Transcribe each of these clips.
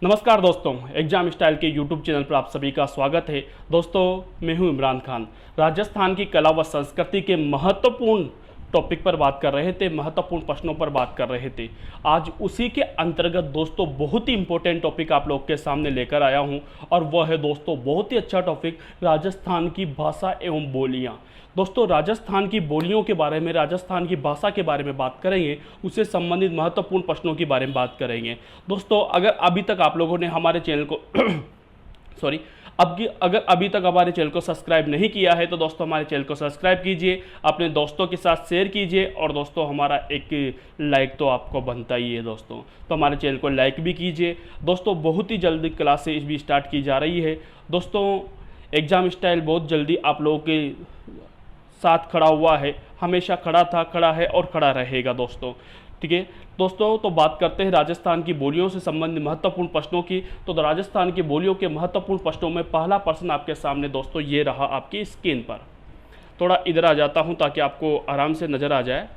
नमस्कार दोस्तों, exam style के यूट्यूब चैनल पर आप सभी का स्वागत है। दोस्तों, मैं हूं इमरान खान। राजस्थान की कला व संस्कृति के महत्वपूर्ण टॉपिक पर बात कर रहे थे, महत्वपूर्ण प्रश्नों पर बात कर रहे थे। आज उसी के अंतर्गत दोस्तों बहुत ही इंपॉर्टेंट टॉपिक आप लोग के सामने लेकर आया हूं, और वह है दोस्तों बहुत ही अच्छा टॉपिक, राजस्थान की भाषा एवं बोलियां। दोस्तों, राजस्थान की बोलियों के बारे में, राजस्थान की भाषा के बारे में बात करेंगे, उससे संबंधित महत्वपूर्ण प्रश्नों के बारे में बात करेंगे। दोस्तों, अगर अभी तक आप लोगों ने हमारे चैनल को सॉरी अगर अभी तक हमारे चैनल को सब्सक्राइब नहीं किया है तो दोस्तों हमारे चैनल को सब्सक्राइब कीजिए, अपने दोस्तों के साथ शेयर कीजिए, और दोस्तों हमारा एक लाइक तो आपको बनता ही है दोस्तों, तो हमारे चैनल को लाइक भी कीजिए। दोस्तों, बहुत ही जल्दी क्लासेज भी स्टार्ट की जा रही है। दोस्तों, एग्ज़ाम स्टाइल बहुत जल्दी आप लोगों के साथ खड़ा हुआ है, हमेशा खड़ा था, खड़ा है और खड़ा रहेगा दोस्तों। ठीक है दोस्तों, तो बात करते हैं राजस्थान की बोलियों से संबंधित महत्वपूर्ण प्रश्नों की। तो राजस्थान की बोलियों के महत्वपूर्ण प्रश्नों में पहला प्रश्न आपके सामने दोस्तों ये रहा आपकी स्क्रीन पर। थोड़ा इधर आ जाता हूं ताकि आपको आराम से नज़र आ जाए।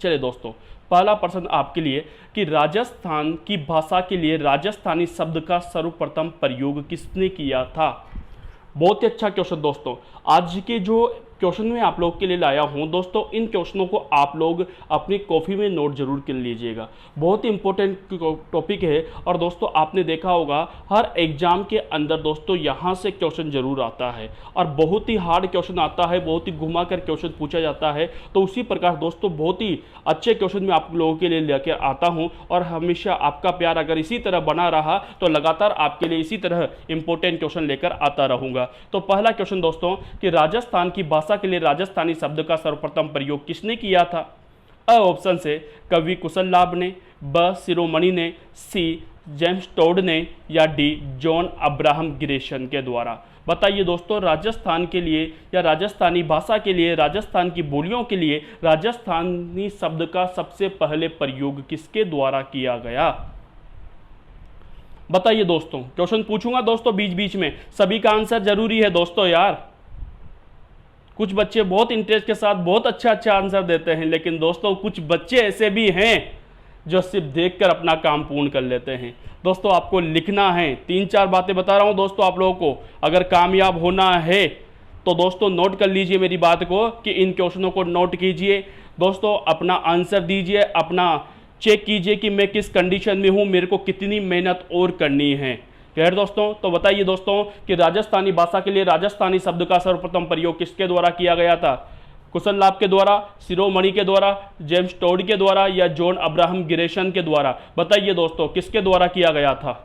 चलिए दोस्तों, पहला प्रश्न आपके लिए कि राजस्थान की भाषा के लिए राजस्थानी शब्द का सर्वप्रथम प्रयोग किसने किया था। बहुत ही अच्छा क्वेश्चन दोस्तों। आज के जो क्वेश्चन में आप लोग के लिए लाया हूं दोस्तों, इन क्वेश्चनों को आप लोग अपनी कॉपी में नोट जरूर कर लीजिएगा। बहुत ही इंपॉर्टेंट टॉपिक है, और दोस्तों आपने देखा होगा हर एग्जाम के अंदर दोस्तों यहां से क्वेश्चन जरूर आता है, और बहुत ही हार्ड क्वेश्चन आता है, बहुत ही घुमा कर क्वेश्चन पूछा जाता है। तो उसी प्रकार दोस्तों बहुत ही अच्छे क्वेश्चन मैं आप लोगों के लिए लेकर आता हूँ, और हमेशा आपका प्यार अगर इसी तरह बना रहा तो लगातार आपके लिए इसी तरह इंपॉर्टेंट क्वेश्चन लेकर आता रहूँगा। तो पहला क्वेश्चन दोस्तों कि राजस्थान की भाषा के लिए राजस्थानी शब्द का सर्वप्रथम प्रयोग किसने किया था। अ ऑप्शन से कवि कुशललाभ ने, ब शिरोमणि ने, सी जेम्स टोड ने, या डी जॉन अब्राहम ग्रेशन के द्वारा। बताइए दोस्तों, राजस्थान के लिए या राजस्थानी भाषा के लिए, राजस्थान की बोलियों के लिए राजस्थानी शब्द का सबसे पहले प्रयोग किसके द्वारा किया गया। बताइए दोस्तों, क्वेश्चन पूछूंगा दोस्तों बीच बीच में, सभी का आंसर जरूरी है दोस्तों यार। कुछ बच्चे बहुत इंटरेस्ट के साथ बहुत अच्छा आंसर देते हैं, लेकिन दोस्तों कुछ बच्चे ऐसे भी हैं जो सिर्फ देखकर अपना काम पूर्ण कर लेते हैं। दोस्तों आपको लिखना है, 3-4 बातें बता रहा हूं दोस्तों आप लोगों को। अगर कामयाब होना है तो दोस्तों नोट कर लीजिए मेरी बात को, कि इन क्वेश्चनों को नोट कीजिए दोस्तों, अपना आंसर दीजिए, अपना चेक कीजिए कि मैं किस कंडीशन में हूं, मेरे को कितनी मेहनत और करनी है। क्लियर दोस्तों। तो बताइए दोस्तों कि राजस्थानी भाषा के लिए राजस्थानी शब्द का सर्वप्रथम प्रयोग किसके द्वारा किया गया था। कुशललाभ के द्वारा, शिरोमणि के द्वारा, जेम्स टोड के द्वारा, या जॉन अब्राहम ग्रेशन के द्वारा। बताइए दोस्तों किसके द्वारा किया गया था।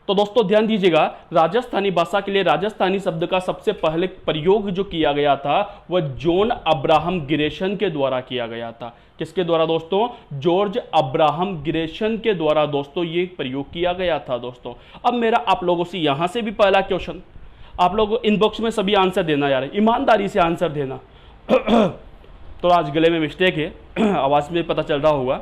तो दोस्तों ध्यान दीजिएगा, राजस्थानी भाषा के लिए राजस्थानी शब्द का सबसे पहले प्रयोग जो किया गया था वह जॉन अब्राहम ग्रेशन के द्वारा किया गया था। किसके द्वारा दोस्तों, जॉर्ज अब्राहम ग्रेशन के द्वारा दोस्तों ये प्रयोग किया गया था दोस्तों। अब मेरा आप लोगों से यहां से भी पहला क्वेश्चन, आप लोग इनबॉक्स में सभी आंसर देना यार, ईमानदारी से आंसर देना। तो आज गले में मिस्टेक है, आवाज में पता चल रहा होगा,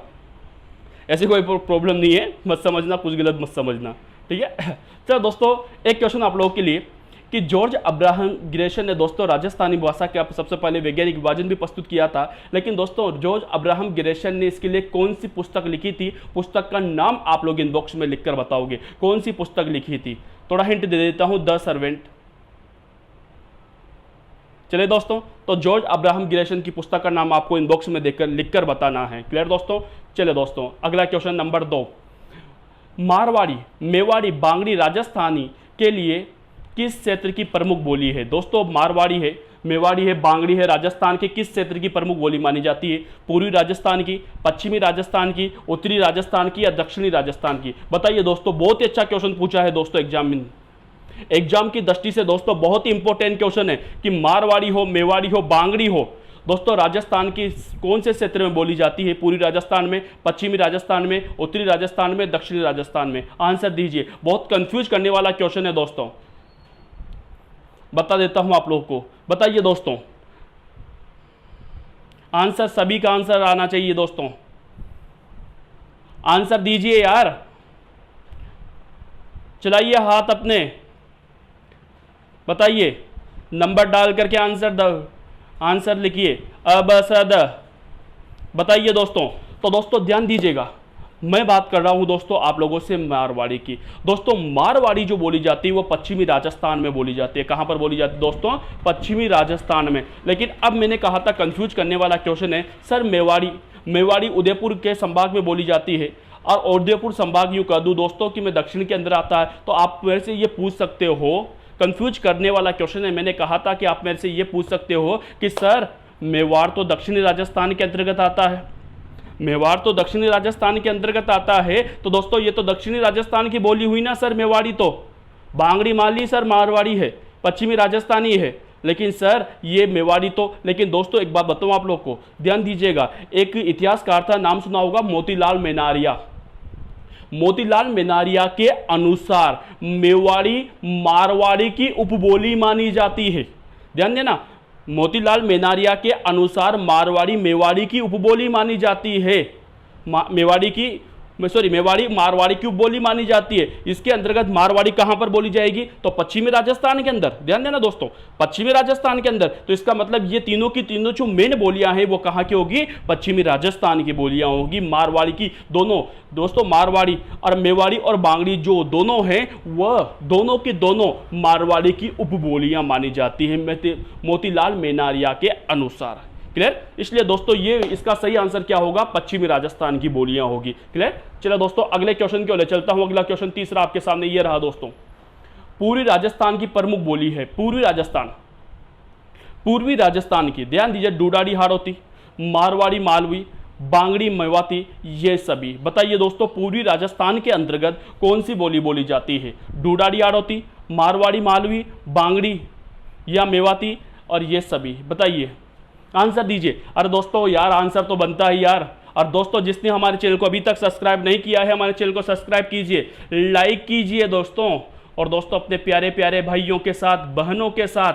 ऐसी कोई प्रॉब्लम नहीं है, मत समझना, कुछ गलत मत समझना, ठीक है। चलो दोस्तों एक क्वेश्चन आप लोगों के लिए कि जॉर्ज अब्राहम ग्रेशन ने दोस्तों राजस्थानी भाषा के सबसे पहले वैज्ञानिक विभाजन भी प्रस्तुत किया था, लेकिन दोस्तों जॉर्ज अब्राहम ग्रेशन ने इसके लिए कौन सी पुस्तक लिखी थी। पुस्तक का नाम आप लोग इनबॉक्स में लिखकर बताओगे कौन सी पुस्तक लिखी थी। थोड़ा हिंट दे देता हूं, द सर्वेंट। चलिए दोस्तों, तो जॉर्ज अब्राहम ग्रेशन की पुस्तक का नाम आपको इनबॉक्स में देखकर लिखकर बताना है। क्लियर दोस्तों। चलिए दोस्तों अगला क्वेश्चन नंबर 2, मारवाड़ी, मेवाड़ी, बांगड़ी राजस्थानी के लिए किस क्षेत्र की प्रमुख बोली है। दोस्तों मारवाड़ी है, मेवाड़ी है, बांगड़ी है, राजस्थान के किस क्षेत्र की प्रमुख बोली मानी जाती है। पूर्वी राजस्थान की, पश्चिमी राजस्थान की, उत्तरी राजस्थान की, या दक्षिणी राजस्थान की। बताइए दोस्तों, बहुत ही अच्छा क्वेश्चन पूछा है दोस्तों एग्जाम की दृष्टि से दोस्तों बहुत ही इंपॉर्टेंट क्वेश्चन है कि मारवाड़ी हो, मेवाड़ी हो, बांगड़ी हो दोस्तों राजस्थान की कौन से क्षेत्र में बोली जाती है। पूर्वी राजस्थान में, पश्चिमी राजस्थान में, उत्तरी राजस्थान में, दक्षिणी राजस्थान में। आंसर दीजिए, बहुत कंफ्यूज करने वाला क्वेश्चन है दोस्तों, बता देता हूं आप लोगों को। बताइए दोस्तों, आंसर सभी का आंसर आना चाहिए दोस्तों, आंसर दीजिए यार, चलाइए हाथ अपने, बताइए, नंबर डाल करके आंसर लिखिए। अब सद बताइए दोस्तों। तो दोस्तों ध्यान दीजिएगा, मैं बात कर रहा हूं दोस्तों आप लोगों से मारवाड़ी की। दोस्तों मारवाड़ी जो बोली जाती है वो पश्चिमी राजस्थान में बोली जाती है। कहां पर बोली जाती है दोस्तों? पश्चिमी राजस्थान में। लेकिन अब मैंने कहा था कंफ्यूज करने वाला क्वेश्चन है सर मेवाड़ी उदयपुर के संभाग में बोली जाती है और उदयपुर संभाग यूं कर दूं दोस्तों कि मैं दक्षिण के अंदर आता है, तो आप मेरे से ये पूछ सकते हो, कंफ्यूज करने वाला क्वेश्चन है। मैंने कहा था कि आप मेरे से ये पूछ सकते हो कि सर मेवाड़ तो दक्षिणी राजस्थान के अंतर्गत आता है, मेवाड़ तो दक्षिणी राजस्थान के अंतर्गत आता है, तो दोस्तों ये तो दक्षिणी राजस्थान की बोली हुई ना सर मेवाड़ी। तो बांगड़ी माली सर मारवाड़ी है, पश्चिमी राजस्थानी है, लेकिन सर ये मेवाड़ी तो। लेकिन दोस्तों एक बात बताऊं आप लोग को, ध्यान दीजिएगा, एक इतिहासकार था, नाम सुना होगा मोतीलाल मेनारिया। मोतीलाल मेनारिया के अनुसार मेवाड़ी मारवाड़ी की उपबोली मानी जाती है। ध्यान देना, मोतीलाल मेनारिया के अनुसार मारवाड़ी मेवाड़ी की उपबोली मानी जाती है। मेवाड़ी मारवाड़ी की उपबोली मानी जाती है। इसके अंतर्गत मारवाड़ी कहां पर बोली जाएगी? तो पश्चिमी राजस्थान के अंदर। ध्यान देना दोस्तों, पश्चिमी राजस्थान के अंदर। तो इसका मतलब ये तीनों की तीनों जो मेन बोलियां हैं वो कहां की होगी? पश्चिमी राजस्थान की बोलियां होगी। मारवाड़ी की दोनों दोस्तों, मारवाड़ी और मेवाड़ी और बांगड़ी जो दोनों हैं वह दोनों की दोनों मारवाड़ी की उपबोलियां मानी जाती हैं मोतीलाल मेनारिया के अनुसार। क्लियर? इसलिए दोस्तों ये इसका सही आंसर क्या होगा? पश्चिमी राजस्थान की बोलियां होगी। क्लियर? चलो दोस्तों अगले क्वेश्चन की ओर ले चलता हूं। अगला क्वेश्चन तीसरा आपके सामने ये रहा दोस्तों, पूर्वी राजस्थान की प्रमुख बोली है। पूर्वी राजस्थान की, ध्यान दीजिए, डूडाड़ी हाड़ौती, मारवाड़ी मालवी, बांगड़ी मेवाती, ये सभी। बताइए दोस्तों पूर्वी राजस्थान के अंतर्गत कौन सी बोली बोली जाती है? डूडाड़ी हाड़ौती, मारवाड़ी मालवी, बांगड़ी या मेवाती और ये सभी। बताइए, आंसर दीजिए। अरे दोस्तों यार आंसर तो बनता है यार। और दोस्तों जिसने हमारे चैनल को अभी तक सब्सक्राइब नहीं किया है, हमारे चैनल को सब्सक्राइब कीजिए, लाइक कीजिए दोस्तों, और दोस्तों अपने प्यारे प्यारे भाइयों के साथ, बहनों के साथ,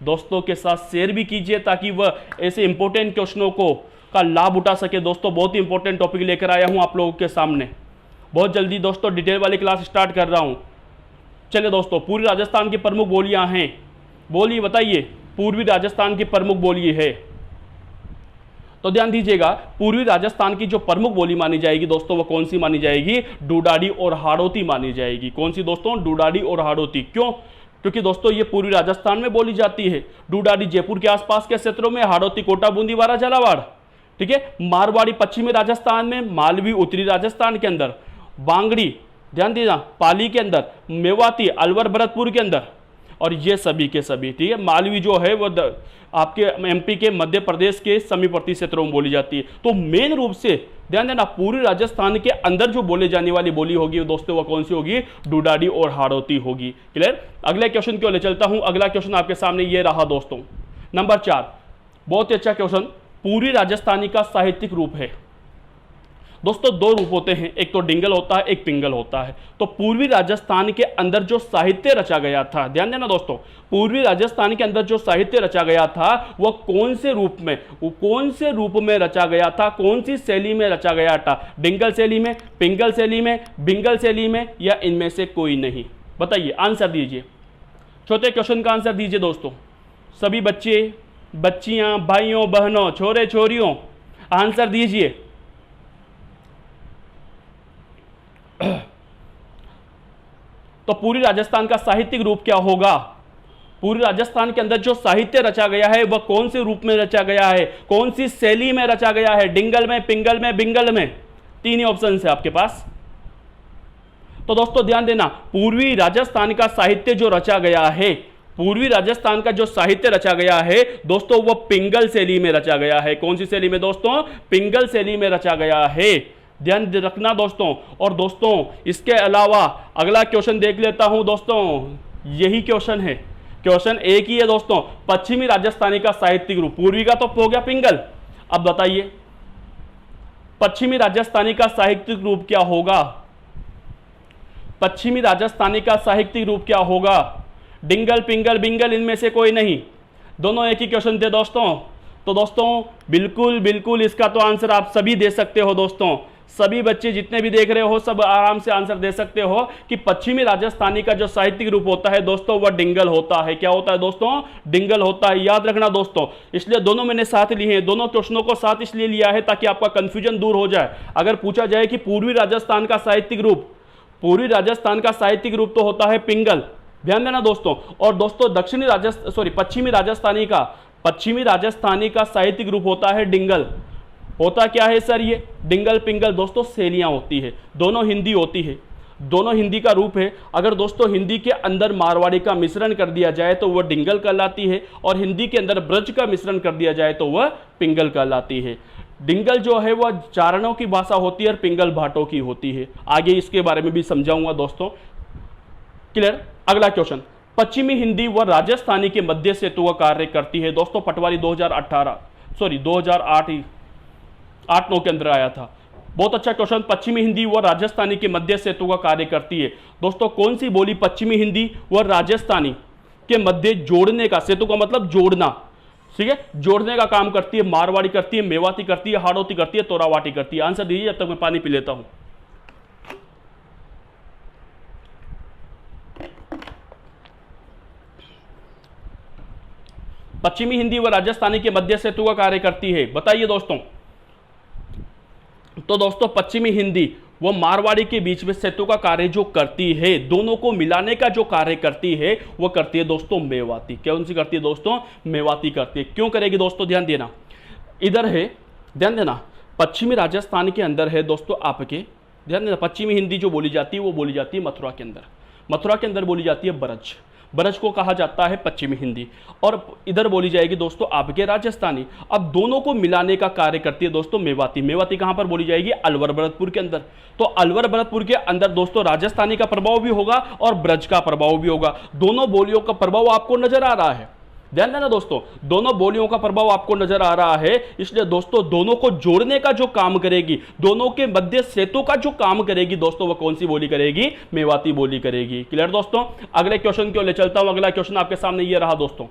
दोस्तों के साथ शेयर भी कीजिए ताकि वह ऐसे इंपॉर्टेंट क्वेश्चनों को का लाभ उठा सके। दोस्तों बहुत ही इंपॉर्टेंट टॉपिक लेकर आया हूं आप लोगों के सामने। बहुत जल्दी दोस्तों डिटेल वाली क्लास स्टार्ट कर रहा हूं। चलिए दोस्तों, पूर्वी राजस्थान की प्रमुख बोलियां हैं। बोलिए, बताइए पूर्वी राजस्थान की प्रमुख बोली है। तो ध्यान दीजिएगा, पूर्वी राजस्थान की जो प्रमुख बोली मानी जाएगी दोस्तों वो कौन सी मानी जाएगी? डूडाड़ी और हाड़ौती मानी जाएगी। कौन सी दोस्तों? डूडाड़ी और हाड़ौती। क्यों? क्योंकि दोस्तों ये पूर्वी राजस्थान में बोली जाती है। डूडाड़ी जयपुर के आसपास के क्षेत्रों में, हाड़ौती कोटा बूंदी बारा झालावाड़, ठीक है। मारवाड़ी पश्चिमी राजस्थान में, मालवी उत्तरी राजस्थान के अंदर, बांगड़ी ध्यान दीजिए पाली के अंदर, मेवाती अलवर भरतपुर के अंदर, और ये सभी के सभी, ठीक है। मालवी जो है वो आपके एमपी के मध्य प्रदेश के समीपवर्ती क्षेत्रों में बोली जाती है। तो मेन रूप से ध्यान देना, पूर्वी राजस्थान के अंदर जो बोले जाने वाली बोली होगी दोस्तों वो कौन सी होगी? डूडाड़ी और हाड़ौती होगी। क्लियर? अगले क्वेश्चन की ओर ले चलता हूं। अगला क्वेश्चन आपके सामने ये रहा दोस्तों, नंबर 4। बहुत ही अच्छा क्वेश्चन। पूर्वी राजस्थानी का साहित्यिक रूप है दोस्तों, दो रूप होते हैं, एक तो डिंगल होता है, एक पिंगल होता है। तो पूर्वी राजस्थान के अंदर जो साहित्य रचा गया था, ध्यान देना दोस्तों, पूर्वी राजस्थान के अंदर जो साहित्य रचा गया था वह कौन से रूप में रचा गया था? कौन सी शैली में रचा गया था? डिंगल शैली में, पिंगल शैली में, बिंगल शैली में, या इनमें से कोई नहीं? बताइए, आंसर दीजिए। छोटे क्वेश्चन का आंसर दीजिए दोस्तों। सभी बच्चे, बच्चियां, भाइयों बहनों, छोरे छोरियों, आंसर दीजिए। तो पूर्वी राजस्थान का साहित्यिक रूप क्या होगा? पूर्वी राजस्थान के अंदर जो साहित्य रचा गया है वह कौन से रूप में रचा गया है? कौन सी शैली में रचा गया है? डिंगल में, पिंगल में, बिंगल में? तीन ही ऑप्शन है आपके पास। तो दोस्तों ध्यान देना, पूर्वी राजस्थान का साहित्य जो रचा गया है, पूर्वी राजस्थान का जो साहित्य रचा गया है दोस्तों वह पिंगल शैली में रचा गया है। कौन सी शैली में दोस्तों? पिंगल शैली में रचा गया है। ध्यान रखना दोस्तों। और दोस्तों इसके अलावा अगला क्वेश्चन देख लेता हूं दोस्तों, यही क्वेश्चन है, क्वेश्चन एक ही है दोस्तों। पश्चिमी राजस्थानी का साहित्यिक रूप, पूर्वी का तो हो गया पिंगल, अब बताइए पश्चिमी राजस्थानी का साहित्यिक रूप क्या होगा? पश्चिमी राजस्थानी का साहित्यिक रूप क्या होगा? डिंगल, पिंगल, बिंगल, इनमें से कोई नहीं, दोनों एक ही क्वेश्चन थे दोस्तों। तो दोस्तों बिल्कुल बिल्कुल इसका तो आंसर आप सभी दे सकते हो दोस्तों। सभी बच्चे जितने भी देख रहे हो सब आराम से आंसर दे सकते हो कि पश्चिमी राजस्थानी का जो साहित्यिक रूप होता है दोस्तों वह डिंगल होता है। क्या होता है दोस्तों? डिंगल होता है। याद रखना दोस्तों, इसलिए दोनों मैंने साथ लिए हैं, दोनों क्वेश्चनों को साथ इसलिए लिया है ताकि आपका कंफ्यूजन दूर हो जाए। अगर पूछा जाए कि पूर्वी राजस्थान का साहित्यिक रूप, पूर्वी राजस्थान का साहित्यिक रूप तो होता है पिंगल, ध्यान देना दोस्तों। और दोस्तों पश्चिमी राजस्थानी का साहित्यिक रूप होता है डिंगल। होता क्या है सर? ये डिंगल पिंगल दोस्तों शैलियां होती है, दोनों हिंदी होती है, दोनों हिंदी का रूप है। अगर दोस्तों हिंदी के अंदर मारवाड़ी का मिश्रण कर दिया जाए तो वह डिंगल कहलाती है, और हिंदी के अंदर ब्रज का मिश्रण कर दिया जाए तो वह पिंगल कहलाती है। डिंगल जो है वह चारणों की भाषा होती है और पिंगल भाटों की होती है। आगे इसके बारे में भी समझाऊंगा दोस्तों। क्लियर? अगला क्वेश्चन, पश्चिमी हिंदी व राजस्थानी के मध्य सेतु का कार्य करती है। दोस्तों पटवारी 2008-9 के अंदर आया था। बहुत अच्छा क्वेश्चन। पश्चिमी हिंदी व राजस्थानी के मध्य सेतु का कार्य करती है। दोस्तों कौन सी बोली पश्चिमी हिंदी व राजस्थानी के मध्य जोड़ने का, सेतु का मतलब जोड़ना, ठीक है, जोड़ने का काम करती है? मारवाड़ी करती है, मेवाती करती है, हाड़ौती करती है, तोरावाटी करती है। आंसर दीजिए जब तक मैं पानी पी लेता हूं। पश्चिमी हिंदी व राजस्थानी के मध्य सेतु का कार्य करती है, बताइए दोस्तों। तो दोस्तों पश्चिमी हिंदी वो मारवाड़ी के बीच में सेतु का कार्य जो करती है, दोनों को मिलाने का जो कार्य करती है वो करती है दोस्तों मेवाती। कौन सी करती है दोस्तों? मेवाती करती है। क्यों करेगी दोस्तों? ध्यान देना, इधर है, ध्यान देना, पश्चिमी राजस्थान के अंदर है दोस्तों आपके, ध्यान देना, पश्चिमी हिंदी जो बोली जाती है वो बोली जाती है मथुरा के अंदर, मथुरा के अंदर बोली जाती है ब्रज, ब्रज को कहा जाता है पश्चिमी हिंदी, और इधर बोली जाएगी दोस्तों आपके राजस्थानी। अब दोनों को मिलाने का कार्य करती है दोस्तों मेवाती। मेवाती कहां पर बोली जाएगी? अलवर भरतपुर के अंदर। तो अलवर भरतपुर के अंदर दोस्तों राजस्थानी का प्रभाव भी होगा और ब्रज का प्रभाव भी होगा। दोनों बोलियों का प्रभाव आपको नजर आ रहा है, ध्यान देना दोस्तों, दोनों बोलियों का प्रभाव आपको नजर आ रहा है। इसलिए दोस्तों दोनों को जोड़ने का जो काम करेगी, दोनों के मध्य सेतु का जो काम करेगी दोस्तों, वो कौन सी बोली करेगी? मेवाती बोली करेगी। क्लियर दोस्तों? अगले क्वेश्चन की ओर ले चलता हूं। अगला क्वेश्चन आपके सामने ये रहा दोस्तों,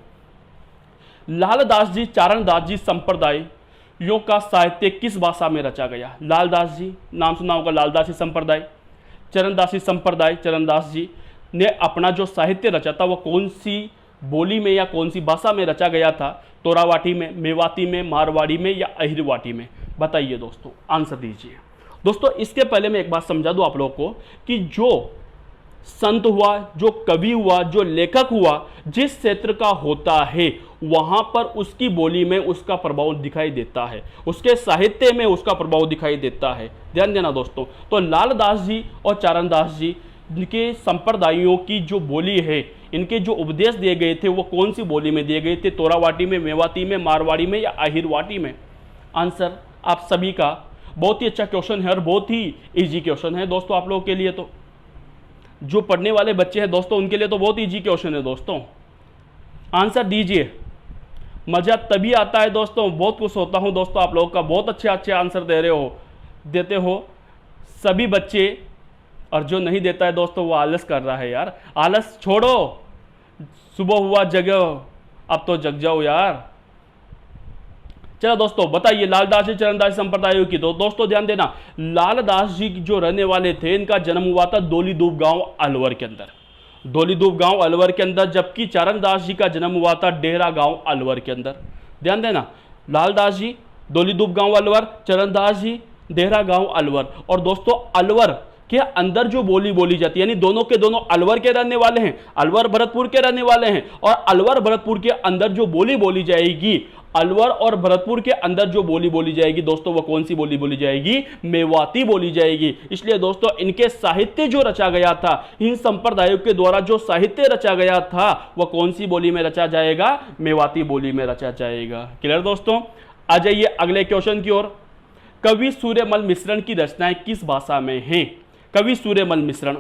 लालदास जी चारणदास जी संप्रदायों का साहित्य किस भाषा में रचा गया? लालदास जी, नाम सुना होगा, लालदासी संप्रदाय, चरणदासी संप्रदाय, चरणदास जी ने अपना जो साहित्य रचा था वो कौन सी बोली में या कौन सी भाषा में रचा गया था? तोरावाटी में, मेवाती में, मारवाड़ी में या अहिरवाटी में? बताइए दोस्तों, आंसर दीजिए। दोस्तों इसके पहले मैं एक बात समझा दूं आप लोगों को कि जो संत हुआ, जो कवि हुआ, जो लेखक हुआ, जिस क्षेत्र का होता है वहां पर उसकी बोली में उसका प्रभाव दिखाई देता है, उसके साहित्य में उसका प्रभाव दिखाई देता है। ध्यान देना दोस्तों। तो लालदास जी और चारणदास जी इनके संप्रदायों की जो बोली है, इनके जो उपदेश दिए गए थे वो कौन सी बोली में दिए गए थे? तोरावाटी में, मेवाती में, मारवाड़ी में या अहिरवाटी में? आंसर आप सभी का बहुत ही अच्छा क्वेश्चन है और बहुत ही इजी क्वेश्चन है दोस्तों आप लोगों के लिए। तो जो पढ़ने वाले बच्चे हैं दोस्तों उनके लिए तो बहुत इजी क्वेश्चन है दोस्तों। आंसर दीजिए, मजा तभी आता है दोस्तों, बहुत खुश होता हूं दोस्तों आप लोगों का, बहुत अच्छे अच्छे आंसर देते हो सभी बच्चे। और जो नहीं देता है दोस्तों वो आलस कर रहा है यार। आलस छोड़ो, सुबह हुआ जगो, अब तो जग जाओ यार। चलो दोस्तों बताइए, लालदास जी चरणदास संप्रदायों की, तो दोस्तों ध्यान देना, लालदास जी जो रहने वाले थे इनका जन्म हुआ था दोलीदूब गांव अलवर के अंदर, दोलीदूब गांव अलवर के अंदर, जबकि चरणदास जी का जन्म हुआ था डेहरा गांव अलवर के अंदर। ध्यान देना, लालदास जी दोलीदूब गांव अलवर, चरणदास जी डेहरा गांव अलवर। और दोस्तों अलवर के अंदर जो बोली जाती है, यानी दोनों के दोनों अलवर के रहने वाले हैं, अलवर भरतपुर के रहने वाले हैं, और अलवर भरतपुर के अंदर जो बोली जाएगी, अलवर और भरतपुर के अंदर जो बोली जाएगी दोस्तों, वो कौन सी बोली जाएगी? मेवाती बोली जाएगी। इसलिए दोस्तों इनके साहित्य जो रचा गया था, इन संप्रदायों के द्वारा जो साहित्य रचा गया था वह कौन सी बोली में रचा जाएगा? मेवाती बोली में रचा जाएगा। क्लियर दोस्तों? आ जाइए अगले क्वेश्चन की ओर। कवि सूर्यमल मिश्रण की रचनाएं किस भाषा में हैं? कवि सूर्यमल मिश्रण,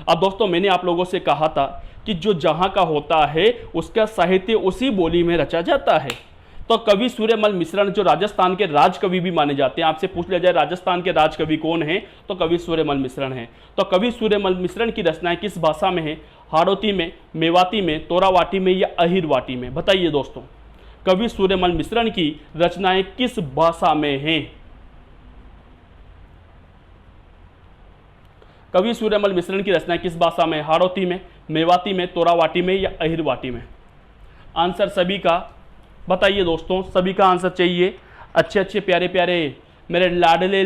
अब दोस्तों मैंने आप लोगों से कहा था कि जो जहां का होता है उसका साहित्य उसी बोली में रचा जाता है। तो कवि सूर्यमल मिश्रण जो राजस्थान के राजकवि भी माने जाते हैं, आपसे पूछ लिया जाए राजस्थान के राजकवि कौन है, तो कवि सूर्यमल मिश्रण है। तो कवि सूर्यमल मिश्रण की रचनाएं किस भाषा में है? हाड़ौती में, मेवाती में, तोरावाटी में या अहिरवाटी में? बताइए दोस्तों, कवि सूर्यमल मिश्रण की रचनाएं किस भाषा में हैं? कवि सूर्यमल मिश्रण की रचना किस भाषा में? हाड़ौती में, मेवाती में, तोरावाटी में या अहिरवाटी में? आंसर सभी का बताइए दोस्तों, सभी का आंसर चाहिए। अच्छे अच्छे प्यारे प्यारे मेरे लाडले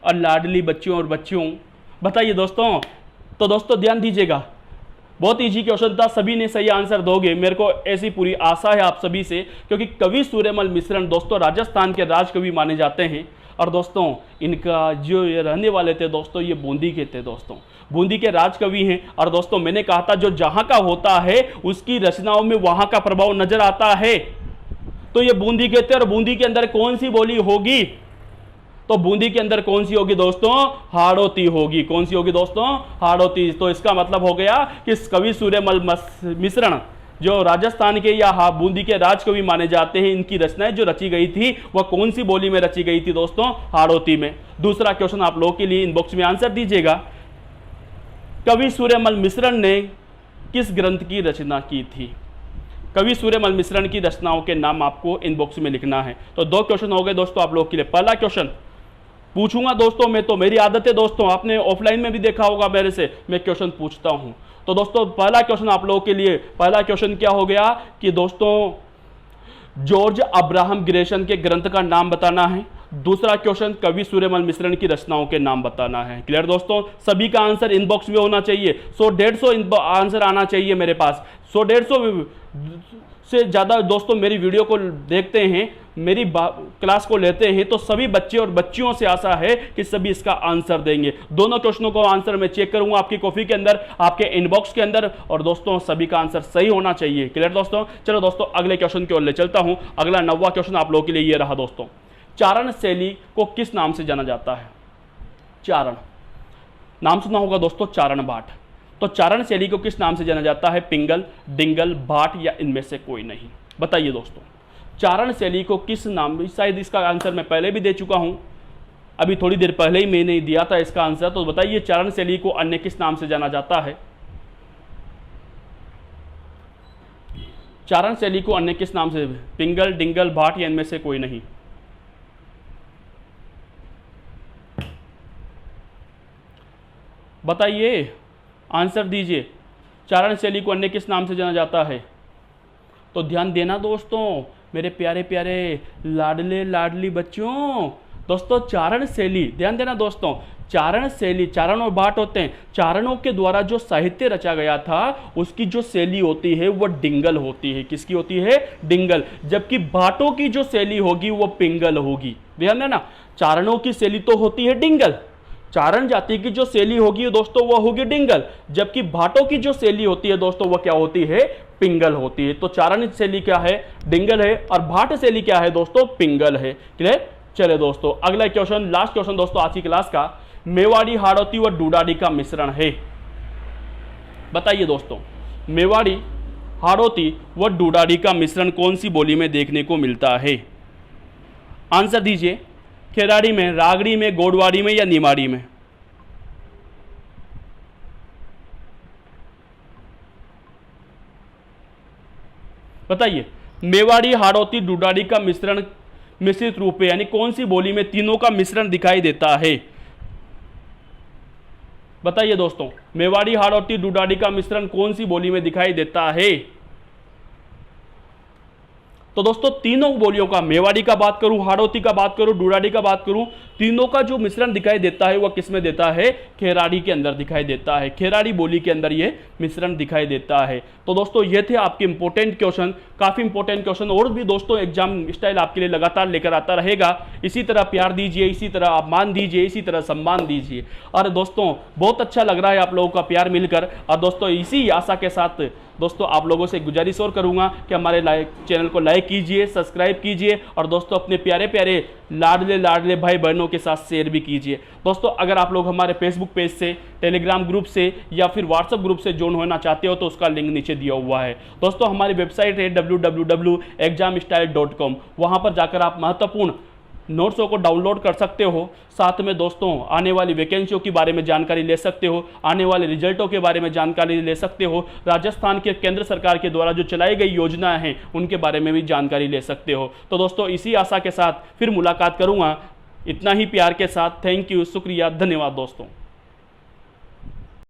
और लाडली बच्चियों और बच्चियों, बताइए दोस्तों। तो दोस्तों ध्यान दीजिएगा, बहुत इजी क्वेश्चन था, सभी ने सही आंसर दोगे, मेरे को ऐसी पूरी आशा है आप सभी से, क्योंकि कवि सूर्यमल मिश्रण दोस्तों राजस्थान के राजकवि माने जाते हैं। और दोस्तों इनका जो ये रहने वाले थे दोस्तों, ये बूंदी के थे दोस्तों, बूंदी के राजकवि हैं। और दोस्तों मैंने कहा था जो जहां का होता है उसकी रचनाओं में वहां का प्रभाव नजर आता है। तो ये बूंदी के थे, और बूंदी के अंदर कौन सी बोली होगी? तो बूंदी के अंदर कौन सी होगी दोस्तों? हाड़ौती होगी। कौन सी होगी दोस्तों? हाड़ौती। तो इसका मतलब हो गया कि कवि सूर्यमल मिश्रण जो राजस्थान के या बूंदी के राजकवि माने जाते हैं, इनकी रचनाएं जो रची गई थी वह कौन सी बोली में रची गई थी दोस्तों? हाड़ौती में। दूसरा क्वेश्चन आप लोगों के लिए इनबॉक्स में आंसर दीजिएगा, कवि सूर्यमल मिश्रण ने किस ग्रंथ की रचना की थी? कवि सूर्यमल मिश्रण की रचनाओं के नाम आपको इनबॉक्स में लिखना है। तो 2 क्वेश्चन हो गए दोस्तों आप लोगों के लिए। पहला क्वेश्चन पूछूंगा दोस्तों मैं, तो मेरी आदत है दोस्तों, आपने ऑफलाइन में भी देखा होगा मेरे से, मैं क्वेश्चन पूछता हूं। तो दोस्तों पहला क्वेश्चन आप लोगों के लिए, पहला क्वेश्चन क्या हो गया कि दोस्तों जॉर्ज अब्राहम ग्रेसन के ग्रंथ का नाम बताना है। दूसरा क्वेश्चन कवि सूर्यमल मिश्रण की रचनाओं के नाम बताना है। क्लियर दोस्तों? सभी का आंसर इनबॉक्स में होना चाहिए। 100-150 आंसर आना चाहिए मेरे पास। 100-150 से ज़्यादा दोस्तों मेरी वीडियो को देखते हैं, मेरी क्लास को लेते हैं, तो सभी बच्चे और बच्चियों से आशा है कि सभी इसका आंसर देंगे। दोनों क्वेश्चनों को आंसर मैं चेक करूंगा आपकी कॉपी के अंदर, आपके इनबॉक्स के अंदर, और दोस्तों सभी का आंसर सही होना चाहिए। क्लियर दोस्तों? चलो दोस्तों अगले क्वेश्चन की ओर ले चलता हूं। अगला 9वां क्वेश्चन आप लोगों के लिए ये रहा दोस्तों, चारण शैली को किस नाम से जाना जाता है? चारण नाम सुना होगा दोस्तों, चारण भाट। तो चारण शैली को किस नाम से जाना जाता है? पिंगल, डिंगल, भाट या इनमें से कोई नहीं? बताइए दोस्तों चारण शैली को किस नाम, शायद इसका आंसर मैं पहले भी दे चुका हूं, अभी थोड़ी देर पहले ही मैंने दिया था इसका आंसर। तो बताइए चारण शैली को अन्य किस नाम से जाना जाता है? चारण शैली को अन्य किस नाम से? पिंगल, डिंगल, भाट या इनमें से कोई नहीं? बताइए, आंसर दीजिए। चारण शैली को अन्य किस नाम से जाना जाता है? तो ध्यान देना दोस्तों, मेरे प्यारे प्यारे लाडले लाडली बच्चों। दोस्तों चारण शैली, ध्यान देना दोस्तों, चारण शैली, चारण और भाट होते हैं, चारणों के द्वारा जो साहित्य रचा गया था उसकी जो शैली होती है वो डिंगल होती है। किसकी होती है? डिंगल। जबकि भाटों की जो शैली होगी वो पिंगल होगी। ध्यान देना, चारणों की शैली तो होती है डिंगल, चारण जाति की जो शैली होगी दोस्तों वो होगी डिंगल, जबकि भाटों की जो शैली होती है दोस्तों वो क्या होती है? पिंगल होती है। तो चारण शैली क्या है? डिंगल है, और भाट शैली क्या है दोस्तों? पिंगल है। क्लियर? चले दोस्तों अगला क्वेश्चन, लास्ट क्वेश्चन दोस्तों आज की क्लास का, मेवाड़ी, हाड़ौती व डूडाडी का मिश्रण है। बताइए दोस्तों मेवाड़ी, हाड़ौती व डूडाडी का मिश्रण कौन सी बोली में देखने को मिलता है? आंसर दीजिए। खेराड़ी में, रागड़ी में, गोडवाड़ी में या निमाड़ी में? बताइए, मेवाड़ी, हाड़ौती, डूडाडी का मिश्रण मिश्रित रूप है, यानी कौन सी बोली में तीनों का मिश्रण दिखाई देता है? बताइए दोस्तों, मेवाड़ी, हाड़ौती, डूडाडी का मिश्रण कौन सी बोली में दिखाई देता है? तो दोस्तों तीनों बोलियों का, मेवाड़ी का बात करूं, हाड़ौती का बात करूं, डूडाडी का बात करूं, तीनों का जो मिश्रण दिखाई देता है वह किस में देता है? खेराड़ी के अंदर दिखाई देता है। खेराड़ी बोली के अंदर ये मिश्रण दिखाई देता है। तो दोस्तों ये थे आपके इंपॉर्टेंट क्वेश्चन, काफी इंपॉर्टेंट क्वेश्चन, और भी दोस्तों एग्जाम स्टाइल आपके लिए लगातार लेकर आता रहेगा। इसी तरह प्यार दीजिए, इसी तरह आप मान दीजिए, इसी तरह सम्मान दीजिए। और दोस्तों बहुत अच्छा लग रहा है आप लोगों का प्यार मिलकर। और दोस्तों इसी आशा के साथ दोस्तों आप लोगों से गुजारिश और करूंगा कि हमारे चैनल को लाइक कीजिए, सब्सक्राइब कीजिए, और दोस्तों अपने प्यारे प्यारे लाडले लाडले भाई बहनों के साथ शेयर भी कीजिए। दोस्तों अगर आप लोग हमारे फेसबुक पेज से, टेलीग्राम ग्रुप से या फिर व्हाट्सएप ग्रुप से ज्वाइन होना चाहते हो तो उसका लिंक नीचे दिया हुआ है। दोस्तों हमारी वेबसाइट है www.examstyle.com, वहां पर जाकर आप महत्वपूर्ण नोट्सों को डाउनलोड कर सकते हो। साथ में दोस्तों आने वाली वैकेंसियों के बारे में जानकारी ले सकते हो, आने वाले रिजल्टों के बारे में जानकारी ले सकते हो, राजस्थान के केंद्र सरकार के द्वारा जो चलाई गई योजनाएं हैं उनके बारे में भी जानकारी ले सकते हो। तो दोस्तों इसी आशा के साथ फिर मुलाकात करूंगा, इतना ही प्यार के साथ। थैंक यू, शुक्रिया, धन्यवाद दोस्तों।